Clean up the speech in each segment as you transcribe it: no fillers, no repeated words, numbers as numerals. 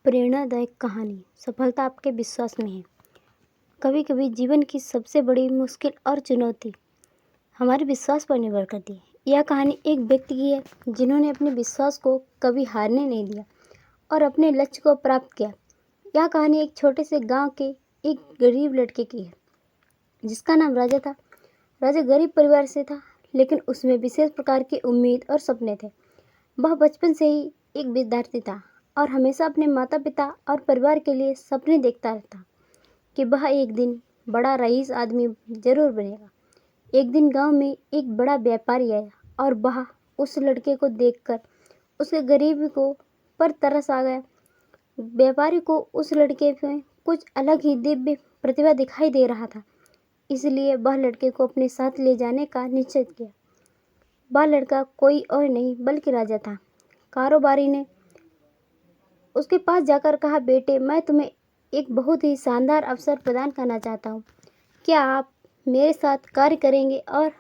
प्रेरणादायक कहानी सफलता आपके विश्वास में है। कभी कभी जीवन की सबसे बड़ी मुश्किल और चुनौती हमारे विश्वास पर निर्भर करती है। यह कहानी एक व्यक्ति की है जिन्होंने अपने विश्वास को कभी हारने नहीं दिया और अपने लक्ष्य को प्राप्त किया। यह कहानी एक छोटे से गांव के एक गरीब लड़के की है जिसका नाम राजा था। राजा गरीब परिवार से था, लेकिन उसमें विशेष प्रकार की उम्मीद और सपने थे। वह बचपन से ही एक विद्यार्थी था और हमेशा अपने माता पिता और परिवार के लिए सपने देखता रहता कि वह एक दिन बड़ा रईस आदमी जरूर बनेगा। एक दिन गांव में एक बड़ा व्यापारी आया और वह उस लड़के को देखकर उसके गरीबी को पर तरस आ गया। व्यापारी को उस लड़के में कुछ अलग ही दिव्य प्रतिभा दिखाई दे रहा था, इसलिए वह लड़के को अपने साथ ले जाने का निश्चय किया। वह लड़का कोई और नहीं बल्कि राजा था। कारोबारी ने उसके पास जाकर कहा, बेटे, मैं तुम्हें एक बहुत ही शानदार अवसर प्रदान करना चाहता हूँ। क्या आप मेरे साथ कार्य करेंगे? और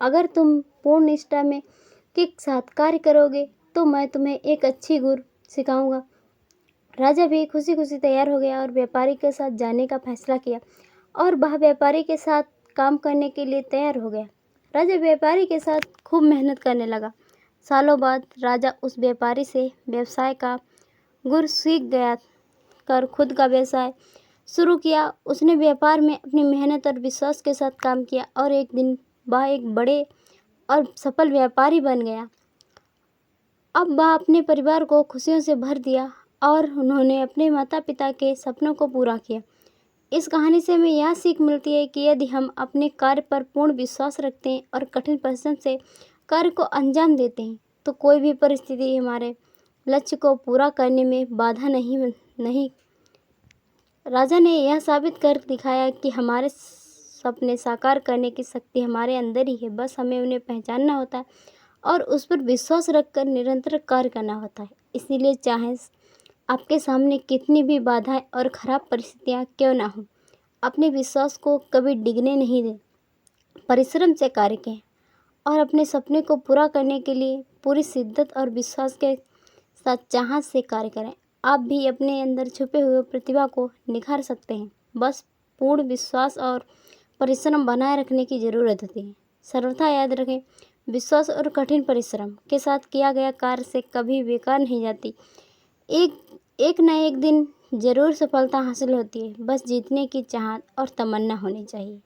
अगर तुम पूर्ण निष्ठा में के साथ कार्य करोगे तो मैं तुम्हें एक अच्छी गुर सिखाऊंगा। राजा भी खुशी खुशी तैयार हो गया और व्यापारी के साथ जाने का फैसला किया और वह व्यापारी के साथ काम करने के लिए तैयार हो गया। राजा व्यापारी के साथ खूब मेहनत करने लगा। सालों बाद राजा उस व्यापारी से व्यवसाय का गुर सीख गया कर खुद का व्यवसाय शुरू किया। उसने व्यापार में अपनी मेहनत और विश्वास के साथ काम किया और एक दिन वह एक बड़े और सफल व्यापारी बन गया। अब वह अपने परिवार को खुशियों से भर दिया और उन्होंने अपने माता पिता के सपनों को पूरा किया। इस कहानी से हमें यह सीख मिलती है कि यदि हम अपने कार्य पर पूर्ण विश्वास रखते हैं और कठिन परिश्रम से कार्य को अंजाम देते हैं तो कोई भी परिस्थिति हमारे लक्ष्य को पूरा करने में बाधा नहीं। राजा ने यह साबित कर दिखाया कि हमारे सपने साकार करने की शक्ति हमारे अंदर ही है, बस हमें उन्हें पहचानना होता है और उस पर विश्वास रखकर निरंतर कार्य करना होता है। इसीलिए चाहे आपके सामने कितनी भी बाधाएं और खराब परिस्थितियां क्यों ना हो, अपने विश्वास को कभी डिगने नहीं दें। परिश्रम से कार्य करें और अपने सपने को पूरा करने के लिए पूरी शिद्दत और विश्वास के साथ चाहत से कार्य करें। आप भी अपने अंदर छुपे हुए प्रतिभा को निखार सकते हैं, बस पूर्ण विश्वास और परिश्रम बनाए रखने की ज़रूरत होती है। सर्वथा याद रखें, विश्वास और कठिन परिश्रम के साथ किया गया कार्य से कभी बेकार नहीं जाती। एक न एक दिन ज़रूर सफलता हासिल होती है, बस जीतने की चाहत और तमन्ना होनी चाहिए।